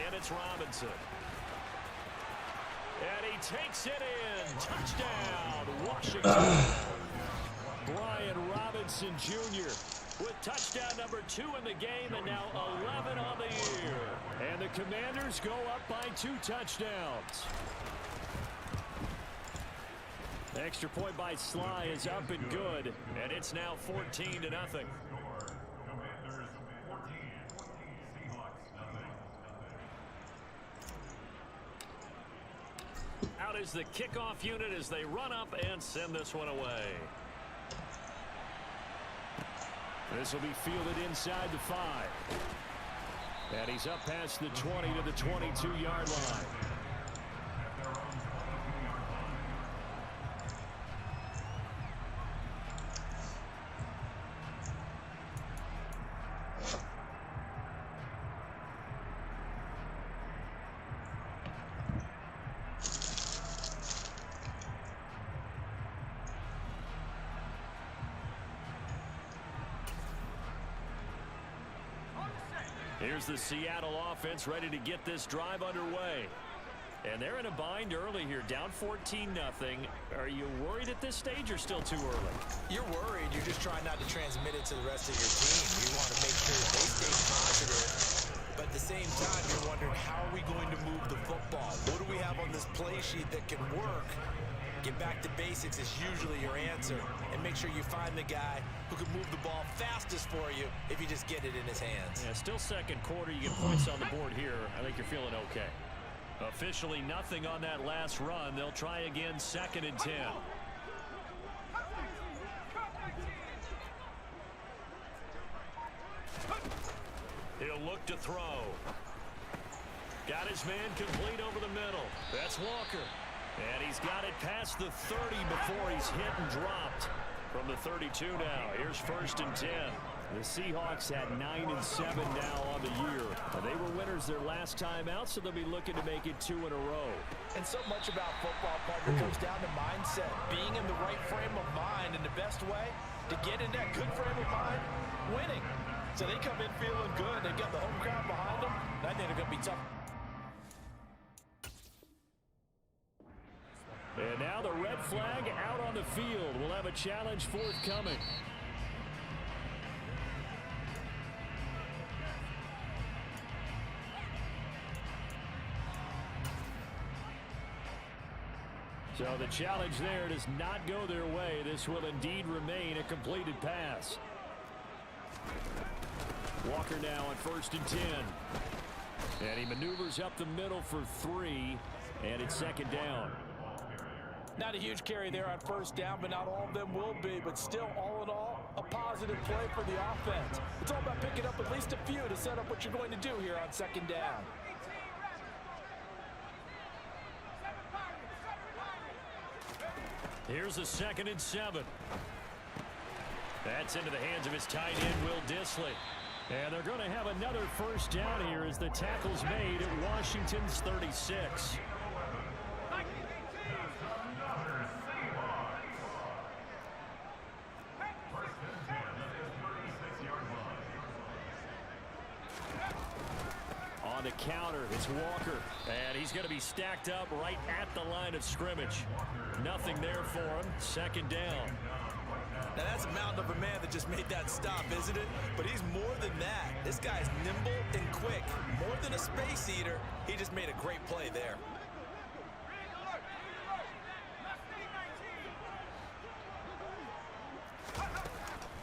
And it's Robinson. And he takes it in. Touchdown, Washington. Brian Robinson Jr. with touchdown number 2 in the game and now 11 on the year. And the Commanders go up by 2 touchdowns. Extra point by Sly is up and good, and it's now 14-0. Out is the kickoff unit as they run up and send this one away. This will be fielded inside the 5. And he's up past the 20 to the 22-yard line. Here's the Seattle offense ready to get this drive underway. And they're in a bind early here, down 14-0. Are you worried at this stage or still too early? You're worried. You're just trying not to transmit it to the rest of your team. You want to make sure they stay positive. But at the same time, you're wondering, how are we going to move the football? What do we have on this play sheet that can work? Get back to basics is usually your answer. And make sure you find the guy who can move the ball fastest for you if you just get it in his hands. Yeah, still second quarter. You get points on the board here. I think you're feeling okay. Officially nothing on that last run. They'll try again, 2nd and 10. He'll look to throw. Got his man complete over the middle. That's Walker. And he's got it past the 30 before he's hit and dropped. From the 32 now, here's 1st and 10. The Seahawks had 9-7 now on the year. They were winners their last time out, so they'll be looking to make it 2 in a row. And so much about football, partner, comes down to mindset. Being in the right frame of mind, and the best way to get in that good frame of mind, winning. So they come in feeling good. They've got the home crowd behind them. I think they're going to be tough. And now the red flag out on the field. We'll have a challenge forthcoming. So the challenge there does not go their way. This will indeed remain a completed pass. Walker now on 1st and 10. And he maneuvers up the middle for 3. And it's 2nd down. Not a huge carry there on 1st down, but not all of them will be. But still, all in all, a positive play for the offense. It's all about picking up at least a few to set up what you're going to do here on 2nd down. Here's the 2nd and 7. That's into the hands of his tight end, Will Dissly. And they're going to have another 1st down here as the tackle's made at Washington's 36. On the counter, it's Walker. And he's going to be stacked up right at the line of scrimmage. Nothing there for him. 2nd down. Now that's a mountain of a man that just made that stop, isn't it? But he's more than that. This guy's nimble and quick. More than a space eater, he just made a great play there.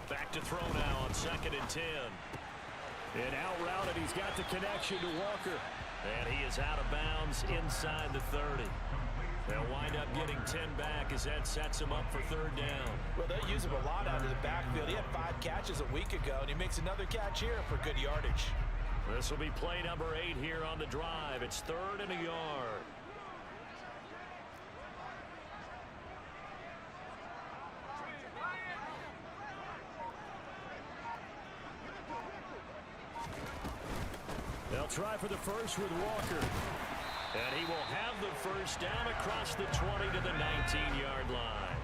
Back to throw now on 2nd and 10. And out routed, he's got the connection to Walker. And he is out of bounds inside the 30. They'll wind up getting 10 back as that sets him up for 3rd down. Well, they use him a lot out of the backfield. He had 5 catches a week ago, and he makes another catch here for good yardage. This will be play number 8 here on the drive. It's 3rd and a yard. They'll try for the first with Walker. And he will have the 1st down across the 20 to the 19-yard line.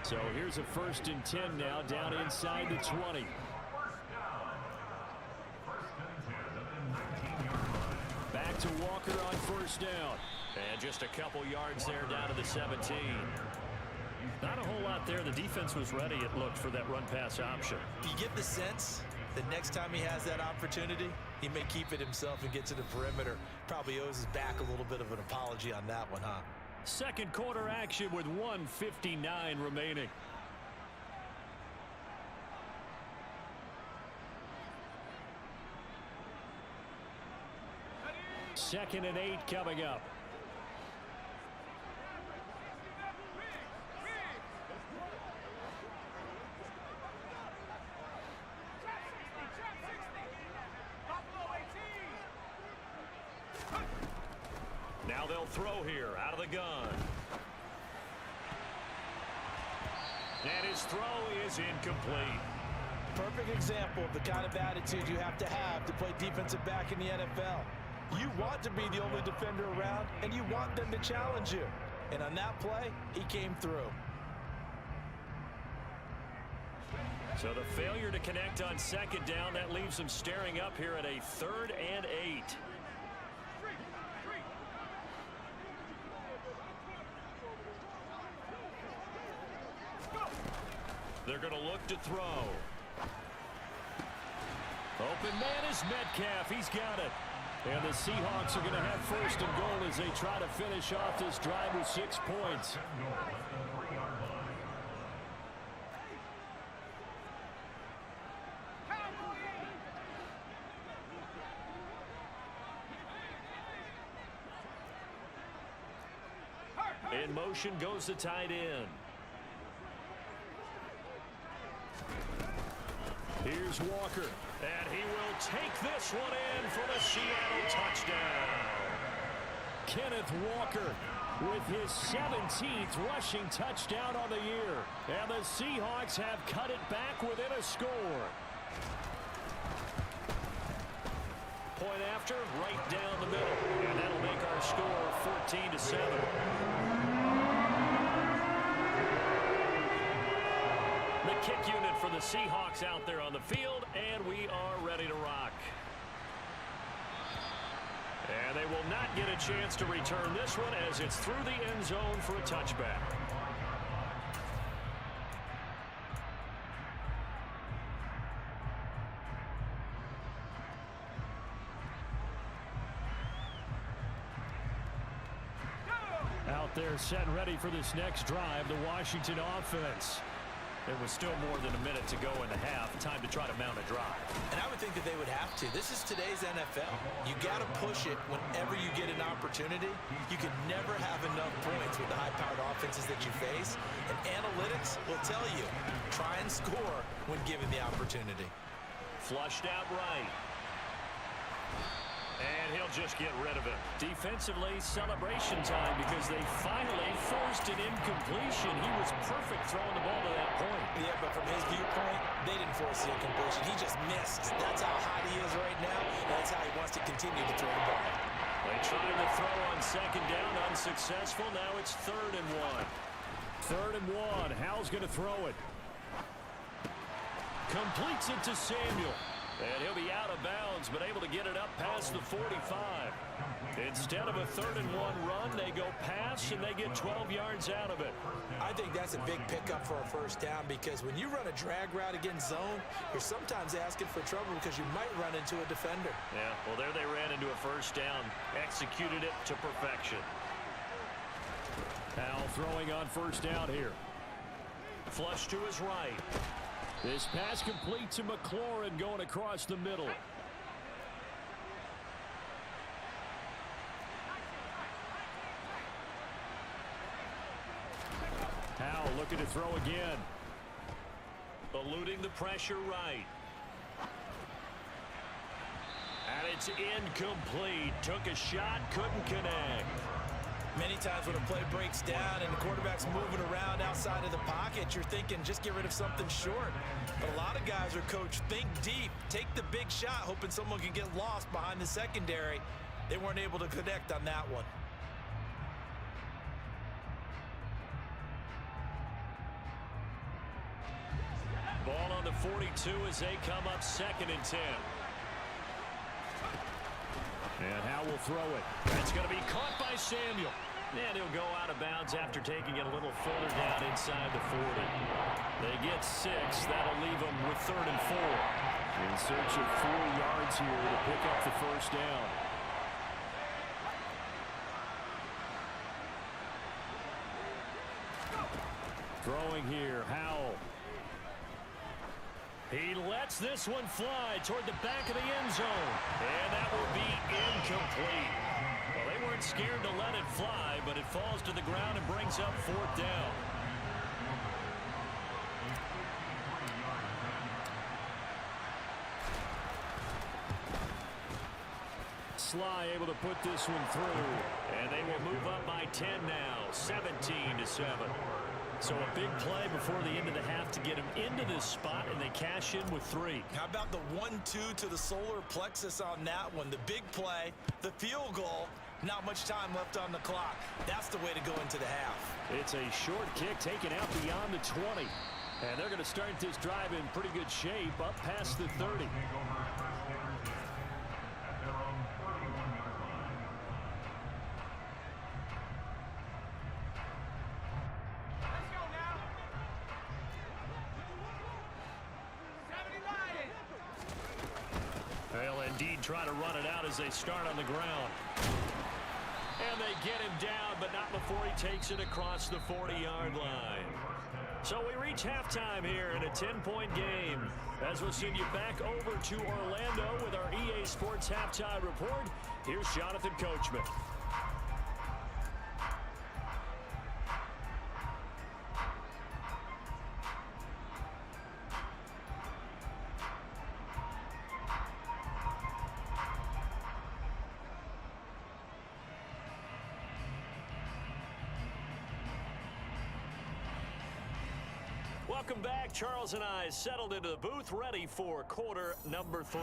So here's a 1st and 10 now down inside the 20. Back to Walker on first down. And just a couple yards there down to the 17. Not a whole lot there. The defense was ready, it looked, for that run-pass option. You get the sense that next time he has that opportunity, he may keep it himself and get to the perimeter. Probably owes his back a little bit of an apology on that one, huh? Second quarter action with 1:59 remaining. Second and 8 coming up. Now they'll throw here out of the gun. And his throw is incomplete. Perfect example of the kind of attitude you have to play defensive back in the NFL. You want to be the only defender around, and you want them to challenge you. And on that play, he came through. So the failure to connect on second down, that leaves them staring up here at a 3rd and 8. They're going to look to throw. Open man is Metcalf. He's got it. And the Seahawks are going to have first and goal as they try to finish off this drive with 6 points. In motion goes the tight end. Here's Walker, and he will take this one in for the Seattle touchdown. Kenneth Walker with his 17th rushing touchdown on the year. And the Seahawks have cut it back within a score. Point after, right down the middle. And that'll make our score 14-7. The kick unit for the Seahawks out there on the field, and we are ready to rock. And they will not get a chance to return this one as it's through the end zone for a touchback. Out there set and ready for this next drive, the Washington offense. There was still more than a minute to go in the half. Time to try to mount a drive. And I would think that they would have to. This is today's NFL. You got to push it whenever you get an opportunity. You can never have enough points with the high-powered offenses that you face. And analytics will tell you, try and score when given the opportunity. Flushed out right. And he'll just get rid of it. Defensively, celebration time because they finally forced an incompletion. He was perfect throwing the ball to that point. Yeah, but from his viewpoint, they didn't force the incompletion. He just missed. That's how hot he is right now. That's how he wants to continue to throw the ball. They tried to throw on second down, unsuccessful. Now it's 3rd and 1. 3rd and 1. Hal's going to throw it. Completes it to Samuel. And he'll be out of bounds, but able to get it up past the 45. Instead of a 3rd and 1 run, they go pass, and they get 12 yards out of it. I think that's a big pickup for a first down because when you run a drag route against zone, you're sometimes asking for trouble because you might run into a defender. Yeah, well, there they ran into a first down, executed it to perfection. Hal throwing on first down here. Flush to his right. This pass complete to McLaurin going across the middle. Howell looking to throw again. Eluding the pressure right. And it's incomplete. Took a shot, couldn't connect. Many times when a play breaks down and the quarterback's moving around outside of the pocket, you're thinking just get rid of something short. But a lot of guys are coached, think deep, take the big shot, hoping someone can get lost behind the secondary. They weren't able to connect on that one. Ball on the 42 as they come up 2nd and 10. And Howell will throw it. That's going to be caught by Samuel. And he'll go out of bounds after taking it a little further down inside the 40. They get 6. That'll leave them with 3rd and 4. In search of 4 yards here to pick up the first down. Throwing here, Howell. He lets this one fly toward the back of the end zone. And that will be incomplete. Well, they weren't scared to let it fly, but it falls to the ground and brings up 4th down. Sly able to put this one through. And they will move up by 10 now, 17-7. So a big play before the end of the half to get him into this spot, and they cash in with 3. How about the 1-2 to the solar plexus on that one? The big play, the field goal, not much time left on the clock. That's the way to go into the half. It's a short kick taken out beyond the 20. And they're going to start this drive in pretty good shape up past the 30. They'll indeed try to run it out as they start on the ground. And they get him down, but not before he takes it across the 40-yard line. So we reach halftime here in a 10-point game. As we'll send you back over to Orlando with our EA Sports Halftime Report, here's Jonathan Coachman. Welcome back. Charles and I settled into the booth, ready for quarter number 3.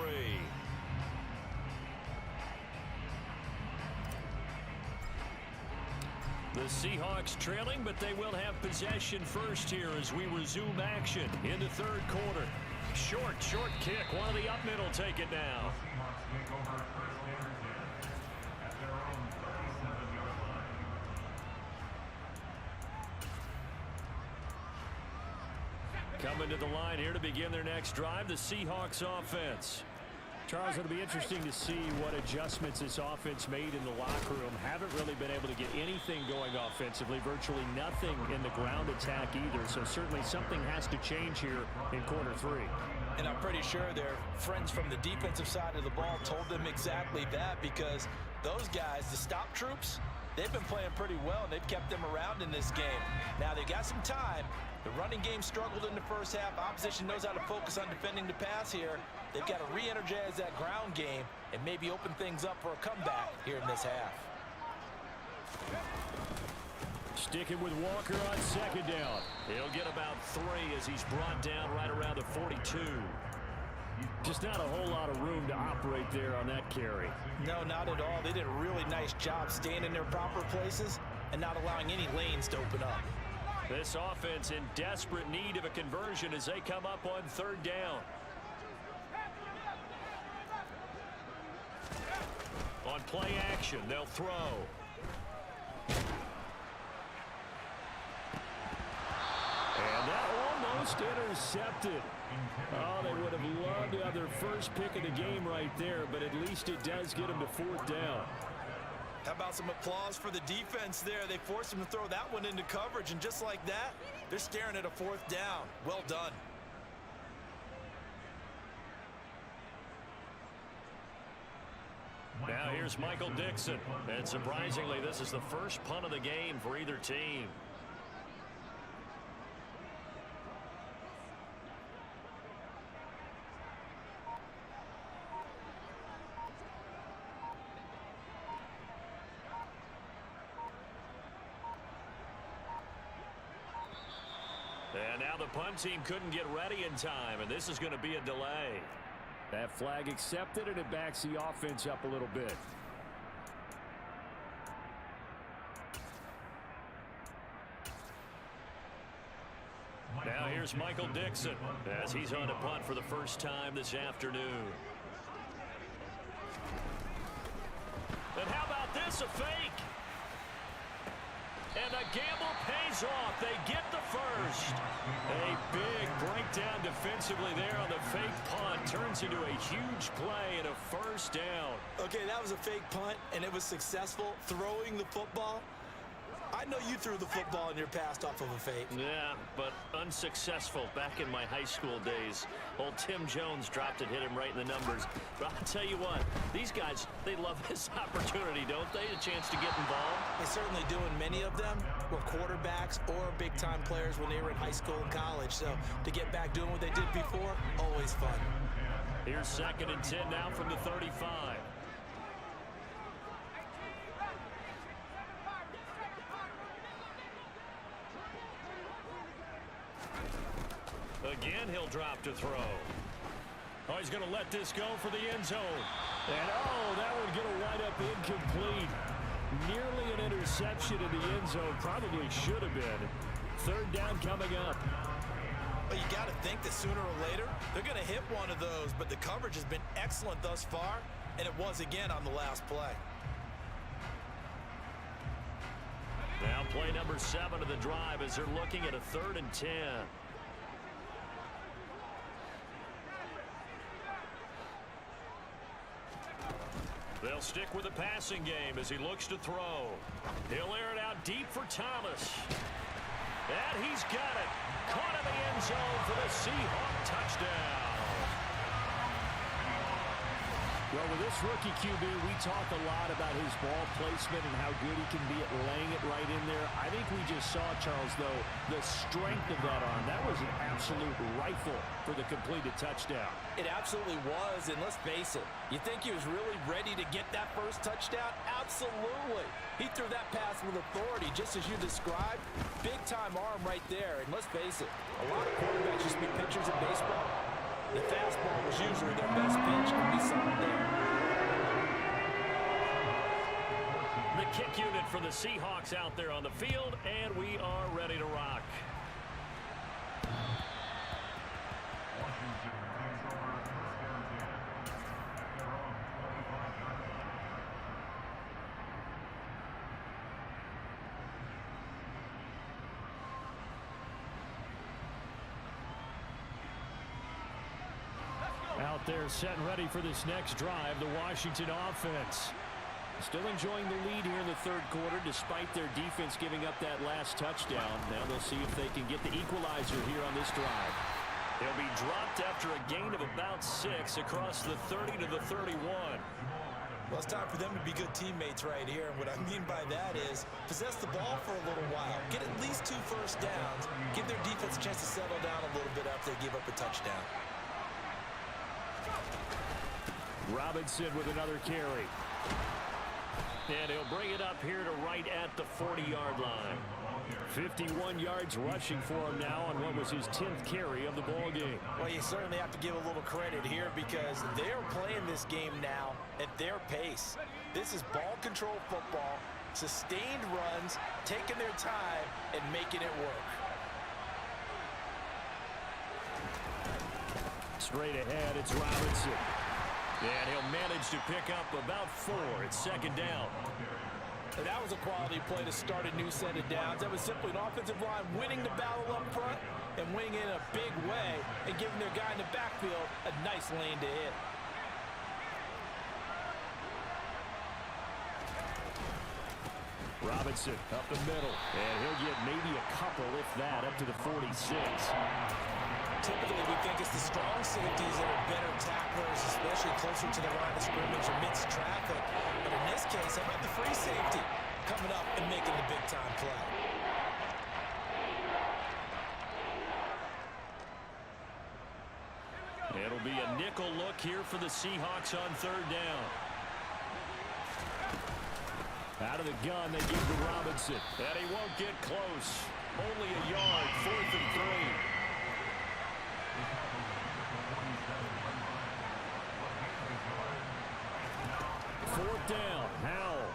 The Seahawks trailing, but they will have possession first here as we resume action in the 3rd quarter. Short kick. One of the up middle take it now. Coming to the line here to begin their next drive, the Seahawks offense. Charles, it'll be interesting to see what adjustments this offense made in the locker room. Haven't really been able to get anything going offensively, virtually nothing in the ground attack either. So certainly something has to change here in quarter 3. And I'm pretty sure their friends from the defensive side of the ball told them exactly that, because those guys, the stop troops, they've been playing pretty well, and they've kept them around in this game. Now they got some time. The running game struggled in the first half. Opposition knows how to focus on defending the pass here. They've got to re-energize that ground game and maybe open things up for a comeback here in this half. Sticking with Walker on 2nd down. He'll get about 3 as he's brought down right around the 42. Just not a whole lot of room to operate there on that carry. No, not at all. They did a really nice job staying in their proper places and not allowing any lanes to open up. This offense in desperate need of a conversion as they come up on 3rd down. On play action, they'll throw. And that almost intercepted. Oh, they would have loved to have their first pick of the game right there, but at least it does get them to 4th down. How about some applause for the defense there? They forced him to throw that one into coverage, and just like that, they're staring at a 4th down. Well done. Now here's Michael Dixon. And surprisingly, this is the first punt of the game for either team. And now the punt team couldn't get ready in time, and this is going to be a delay. That flag accepted, and it backs the offense up a little bit. Now here's Michael Dixon as he's on to punt for the first time this afternoon. And pass, a fake. And the gamble pays off. They get the first. A big breakdown defensively there on the fake punt. Turns into a huge play and a first down. Okay, that was a fake punt, and it was successful. Throwing the football. I know you threw the football in your past off of a fake. Yeah, but unsuccessful back in my high school days. Old Tim Jones dropped it, hit him right in the numbers. But I'll tell you what, these guys, they love this opportunity, don't they? A chance to get involved. They certainly do, and many of them were quarterbacks or big-time players when they were in high school and college. So to get back doing what they did before, always fun. Here's 2nd and 10 now from the 35. Again, he'll drop to throw. Oh, he's going to let this go for the end zone. And, oh, that would get a wind up incomplete. Nearly an interception in the end zone. Probably should have been. 3rd down coming up. Well, you got to think that sooner or later, they're going to hit one of those. But the coverage has been excellent thus far, and it was again on the last play. Now play number 7 of the drive as they're looking at a 3rd and 10. They'll stick with the passing game as he looks to throw. He'll air it out deep for Thomas. And he's got it. Caught in the end zone for the Seahawk touchdown. Well, with this rookie QB, we talk a lot about his ball placement and how good he can be at laying it right in there. I think we just saw, Charles, though, the strength of that arm. That was an absolute rifle for the completed touchdown. It absolutely was, and let's face it, you think he was really ready to get that first touchdown? Absolutely. He threw that pass with authority, just as you described. Big-time arm right there, and let's face it, a lot of quarterbacks used to be pitchers in baseball. The fastball was usually their best pitch, and we saw it there. The kick unit for the Seahawks out there on the field, and we are ready to rock. Out there set and ready for this next drive, the Washington offense. Still enjoying the lead here in the 3rd quarter despite their defense giving up that last touchdown. Now they'll see if they can get the equalizer here on this drive. They'll be dropped after a gain of about 6 across the 30 to the 31. Well, it's time for them to be good teammates right here. And what I mean by that is possess the ball for a little while. Get at least 2 first downs. Give their defense a chance to settle down a little bit after they give up a touchdown. Robinson with another carry. And he'll bring it up here to right at the 40-yard line. 51 yards rushing for him now on what was his 10th carry of the ball game. Well, you certainly have to give a little credit here because they're playing this game now at their pace. This is ball control football, sustained runs, taking their time, and making it work. Straight ahead, it's Robinson. And he'll manage to pick up about 4. It's 2nd down. And that was a quality play to start a new set of downs. That was simply an offensive line winning the battle up front and winning in a big way and giving their guy in the backfield a nice lane to hit. Robinson up the middle. And he'll get maybe a couple, if that, up to the 46. Typically, we think it's the strong safeties that are better tacklers, especially closer to the line of scrimmage amidst traffic. But in this case, how about the free safety coming up and making the big-time play? It'll be a nickel look here for the Seahawks on 3rd down. Out of the gun, they give to Robinson. And he won't get close. Only a yard, 4th and 3. Fourth down, Howell.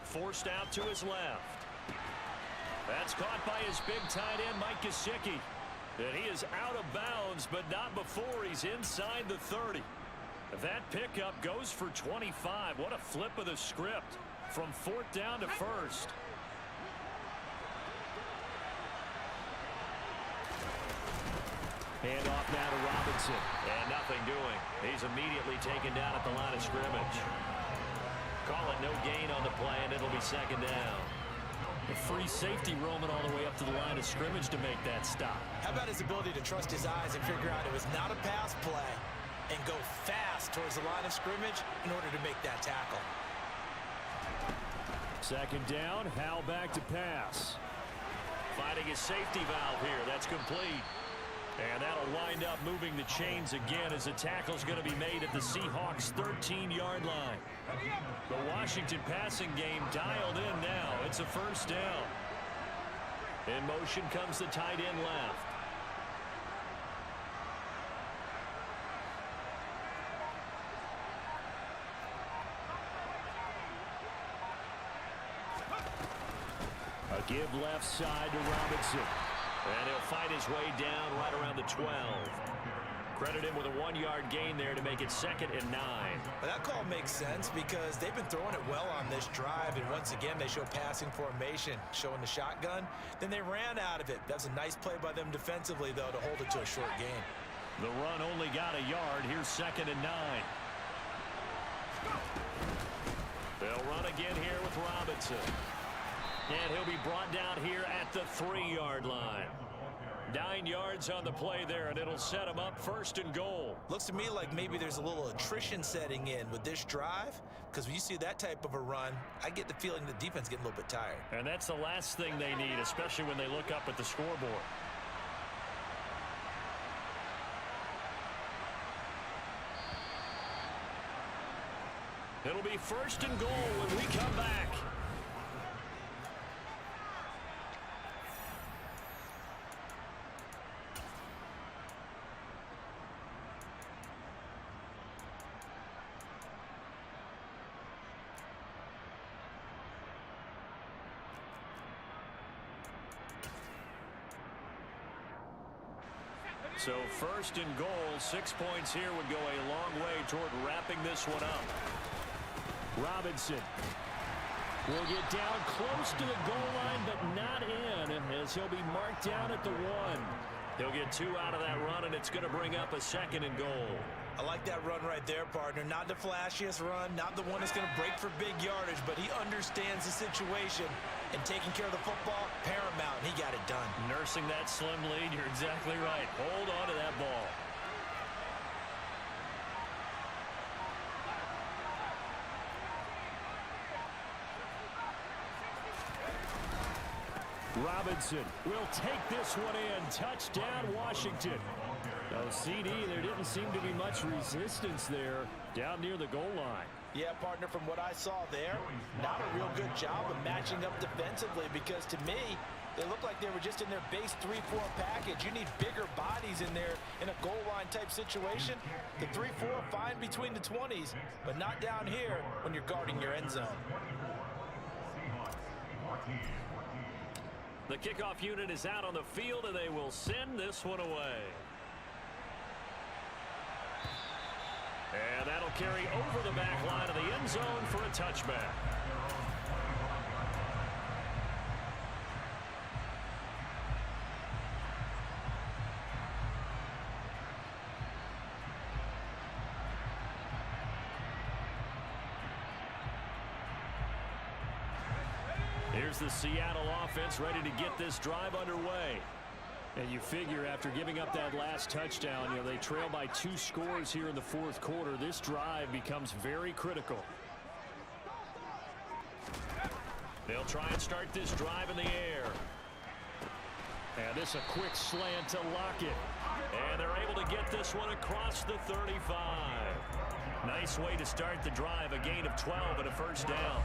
Forced out to his left. That's caught by his big tight end, Mike Gesicki. And he is out of bounds, but not before he's inside the 30. That pickup goes for 25. What a flip of the script from 4th down to 1st. Hand off now to Robinson. And nothing doing. He's immediately taken down at the line of scrimmage. Call it no gain on the play, and it'll be 2nd down. A free safety roaming all the way up to the line of scrimmage to make that stop. How about his ability to trust his eyes and figure out it was not a pass play and go fast towards the line of scrimmage in order to make that tackle. 2nd down, Howell back to pass. Finding his safety valve here. That's complete. And that'll wind up moving the chains again as the tackle's going to be made at the Seahawks' 13-yard line. The Washington passing game dialed in now. It's a 1st down. In motion comes the tight end left. A give left side to Robinson. And he'll fight his way down right around the 12. Credit him with a 1-yard gain there to make it 2nd and 9. Well, that call makes sense because they've been throwing it well on this drive, and once again they show passing formation, showing the shotgun. Then they ran out of it. That's a nice play by them defensively, though, to hold it to a short gain. The run only got a yard. Here's 2nd and 9. They'll run again here with Robinson. And he'll be brought down here at the 3-yard line. 9 yards on the play there, and it'll set him up 1st and goal. Looks to me like maybe there's a little attrition setting in with this drive, because when you see that type of a run, I get the feeling the defense getting a little bit tired. And that's the last thing they need, especially when they look up at the scoreboard. It'll be 1st and goal when we come back. So 1st and goal, 6 points here would go a long way toward wrapping this one up. Robinson will get down close to the goal line, but not in, as he'll be marked down at the 1. He'll get 2 out of that run, and it's going to bring up a 2nd and goal. I like that run right there, partner. Not the flashiest run, not the one that's going to break for big yardage, but he understands the situation, and taking care of the football, paramount. He got it done. Nursing that slim lead, you're exactly right. Hold on to that ball. Robinson will take this one in. Touchdown, Washington. Oh, CD, there didn't seem to be much resistance there down near the goal line. Yeah, partner, from what I saw there, not a real good job of matching up defensively, because to me, they look like they were just in their base 3-4 package. You need bigger bodies in there in a goal line type situation. The 3-4 fine between the 20s, but not down here when you're guarding your end zone. The kickoff unit is out on the field, and they will send this one away. And that'll carry over the back line of the end zone for a touchback. Here's the Seattle offense ready to get this drive underway. And you figure after giving up that last touchdown, you know, they trail by 2 scores here in the 4th quarter. This drive becomes very critical. They'll try and start this drive in the air. And this a quick slant to Lockett. And they're able to get this one across the 35. Nice way to start the drive, a gain of 12 and a 1st down.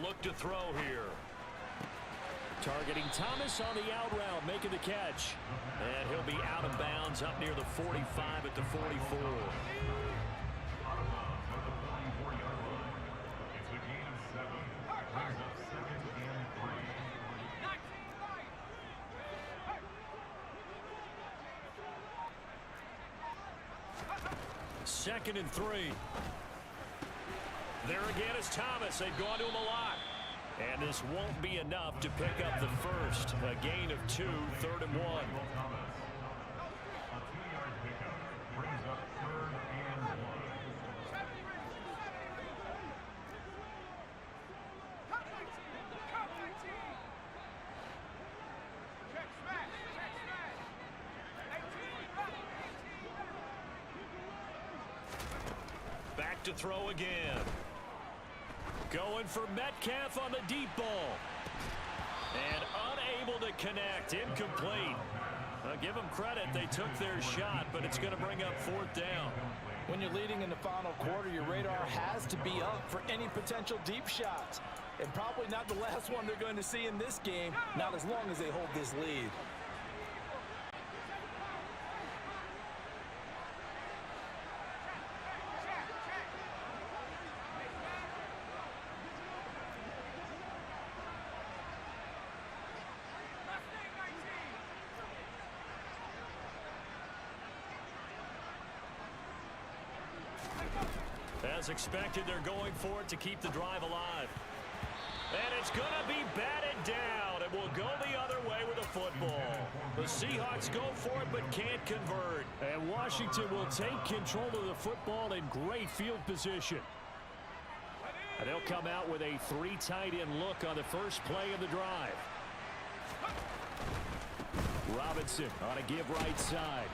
Look to throw here. Targeting Thomas on the out route, making the catch. And he'll be out of bounds up near the 45 at the 44. 2nd and 3. There again is Thomas. They've gone to him a lot. And this won't be enough to pick up the first. A gain of 2, 3rd and 1. Back to throw again. Going for Metcalf on the deep ball. And unable to connect. Incomplete. Give them credit. They took their shot, but it's going to bring up 4th down. When you're leading in the final quarter, your radar has to be up for any potential deep shots. And probably not the last one they're going to see in this game, not as long as they hold this lead. As expected, they're going for it to keep the drive alive. And it's going to be batted down. It will go the other way with a football. The Seahawks go for it but can't convert. And Washington will take control of the football in great field position. And they'll come out with a 3 tight end look on the first play of the drive. Robinson on a give right side.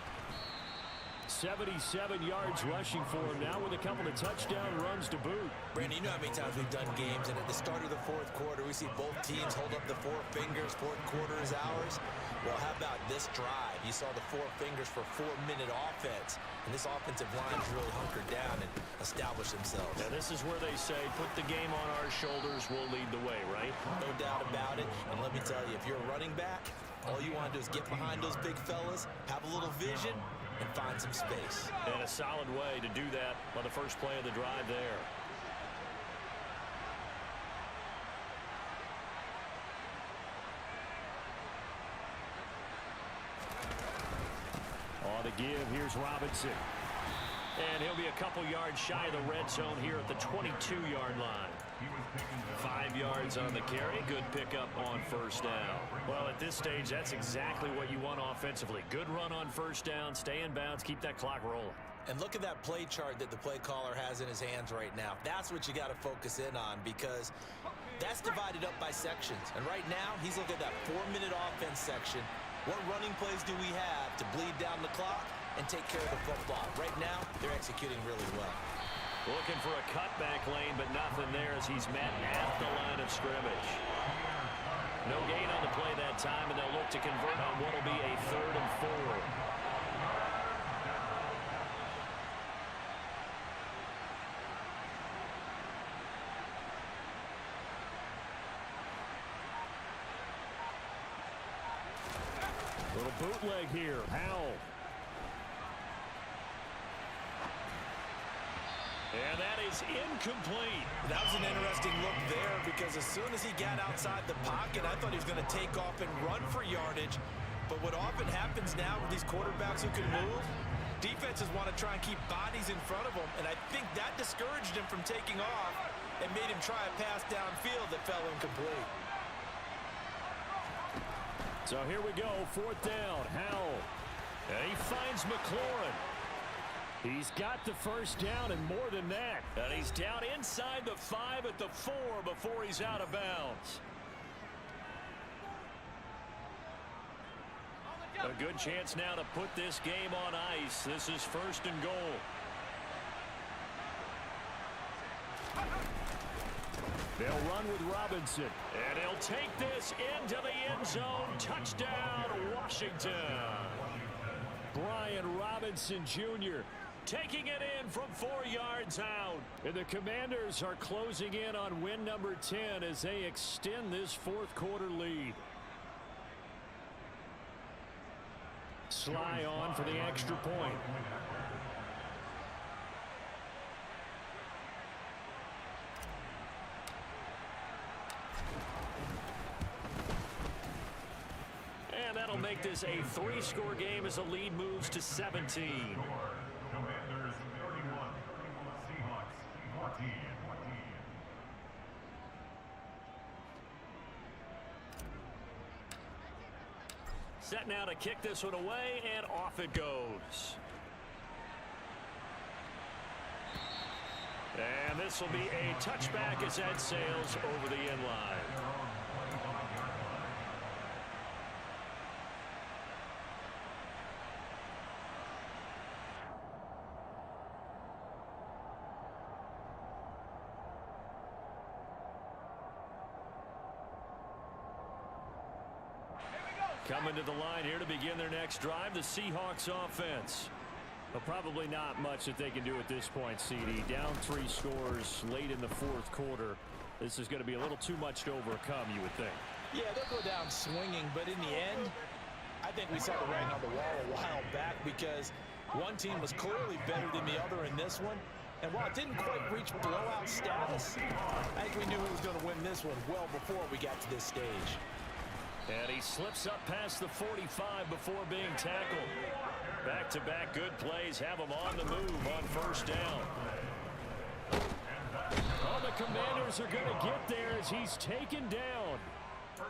77 yards rushing for him now with a couple of touchdown runs to boot. Brandon, you know how many times we've done games, and at the start of the 4th quarter, we see both teams hold up the 4 fingers. 4th quarter is ours. Well, how about this drive? You saw the 4 fingers for 4-minute offense, and this offensive line's really hunkered down and established themselves. Now, this is where they say, put the game on our shoulders, we'll lead the way, right? No doubt about it. And let me tell you, if you're a running back, all you want to do is get behind those big fellas, have a little vision, and find some space. And a solid way to do that on the first play of the drive there. On the give, here's Robinson. And he'll be a couple yards shy of the red zone here at the 22-yard line. 5 yards on the carry. Good pickup on first down. Well, at this stage, that's exactly what you want offensively. Good run on first down. Stay in bounds. Keep that clock rolling. And look at that play chart that the play caller has in his hands right now. That's what you got to focus in on, because that's divided up by sections. And right now, he's looking at that 4-minute offense section. What running plays do we have to bleed down the clock and take care of the football? Right now, they're executing really well. Looking for a cutback lane, but nothing there as he's met at the line of scrimmage. No gain on the play that time, and they'll look to convert on what will be a 3rd and 4. Little bootleg here. Howell. And that is incomplete. That was an interesting look there, because as soon as he got outside the pocket, I thought he was going to take off and run for yardage. But what often happens now with these quarterbacks who can move, defenses want to try and keep bodies in front of them, and I think that discouraged him from taking off and made him try a pass downfield that fell incomplete. So here we go, 4th down. Howell. And he finds McLaurin. He's got the first down and more than that. And he's down inside the 5 at the 4 before he's out of bounds. A good chance now to put this game on ice. This is 1st and goal. They'll run with Robinson. And he'll take this into the end zone. Touchdown, Washington. Brian Robinson Jr. taking it in from 4 yards out. And the Commanders are closing in on win number 10 as they extend this 4th quarter lead. Sly on for the extra point. And that'll make this a 3-score game as the lead moves to 17. Commanders 31, Set now to kick this one away, and off it goes. And this will be a touchback as that sails over the end line. Coming to the line here to begin their next drive, the Seahawks offense. Well, probably not much that they can do at this point, CD. Down 3 scores late in the fourth quarter. This is going to be a little too much to overcome, you would think. Yeah, they'll go down swinging, but in the end, I think we saw the writing on the wall a while back because one team was clearly better than the other in this one. And while it didn't quite reach blowout status, I think we knew who was going to win this one well before we got to this stage. And he slips up past the 45 before being tackled. Back-to-back good plays have him on the move on first down. Oh, the Commanders are going to get there as he's taken down.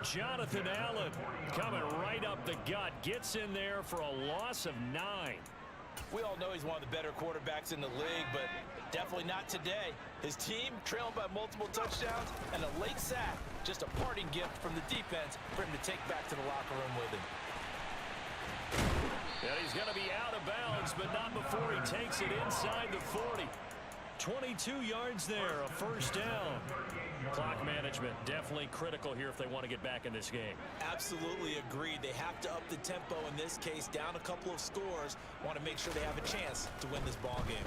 Jonathan Allen coming right up the gut. Gets in there for a loss of 9. We all know he's one of the better quarterbacks in the league, but definitely not today. His team trailed by multiple touchdowns and a late sack. Just a parting gift from the defense for him to take back to the locker room with him. And he's going to be out of bounds, but not before he takes it inside the 40. 22 yards there, a first down. Clock management definitely critical here if they want to get back in this game. Absolutely agreed. They have to up the tempo in this case, down a couple of scores. Want to make sure they have a chance to win this ball game.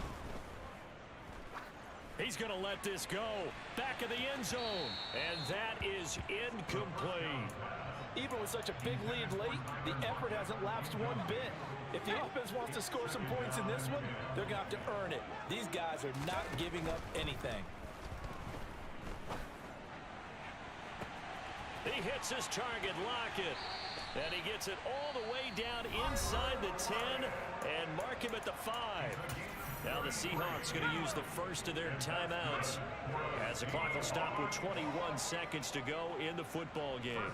He's going to let this go. Back of the end zone. And that is incomplete. Even with such a big lead late, the effort hasn't lapsed one bit. If the offense wants to score some points in this one, they're going to have to earn it. These guys are not giving up anything. He hits his target, Lockett. And he gets it all the way down inside the 10 and mark him at the 5. Now the Seahawks going to use the first of their timeouts as the clock will stop with 21 seconds to go in the football game.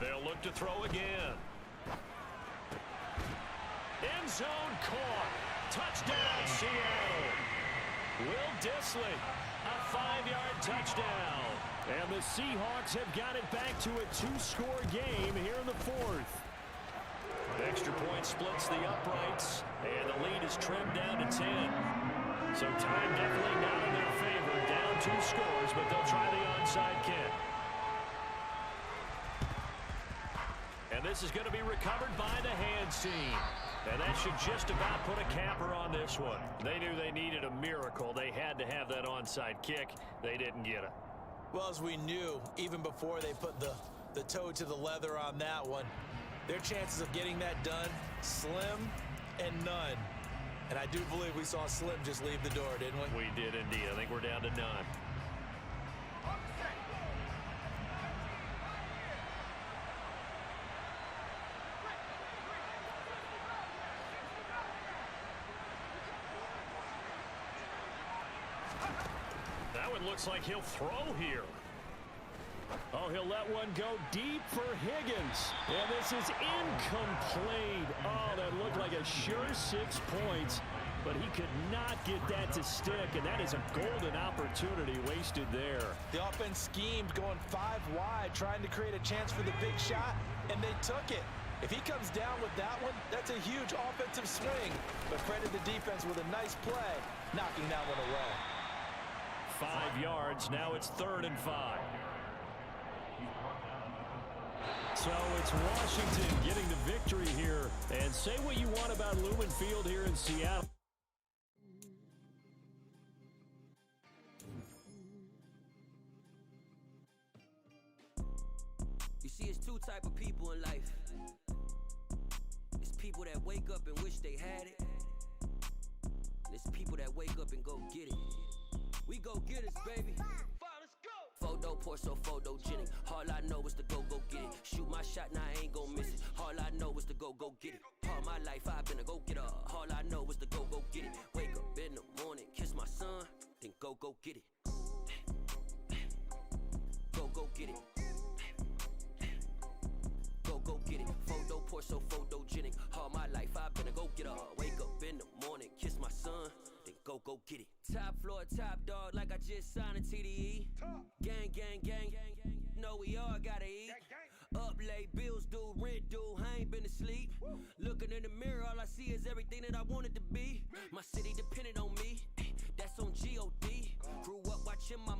They'll look to throw again. End zone caught. Touchdown, Seattle. Will Dissly, a 5-yard touchdown. And the Seahawks have got it back to a 2-score game here in the fourth. Extra point splits the uprights, and the lead is trimmed down to 10. So time definitely not in their favor. Down 2 scores, but they'll try the onside kick. And this is going to be recovered by the Hartzz team. And that should just about put a capper on this one. They knew they needed a miracle. They had to have that onside kick. They didn't get it. Well, as we knew, even before they put the toe to the leather on that one, their chances of getting that done, slim and none. And I do believe we saw Slim just leave the door, didn't we? We did indeed. I think we're down to none. Looks like he'll throw here. Oh, he'll let one go deep for Higgins. And this is incomplete. Oh, that looked like a sure 6 points, but he could not get that to stick, and that is a golden opportunity wasted there. The offense schemed going 5 wide, trying to create a chance for the big shot, and they took it. If he comes down with that one, that's a huge offensive swing. But credit the defense with a nice play, knocking that one away. 5 yards. Now it's 3rd and 5. So it's Washington getting the victory here. And say what you want about Lumen Field here in Seattle. You see, it's 2 type of people in life. It's people that wake up and wish they had it. And it's people that wake up and go get it. We go get it, baby. Let's go. Photo poor, so photogenic. All I know is to go get it. Shoot my shot, now I ain't gon' miss it. All I know is to go get it. All my life I've been a go-getter. All I know is to go get it. Wake up in the morning, kiss my son, then go get it. down to TDE. Gang, gang, gang, know we all gotta eat. Up late, bills due, rent due, I ain't been asleep. Looking in the mirror, all I see is everything that I wanted to be. My city depended on me, that's on G.O.D. Grew up watching my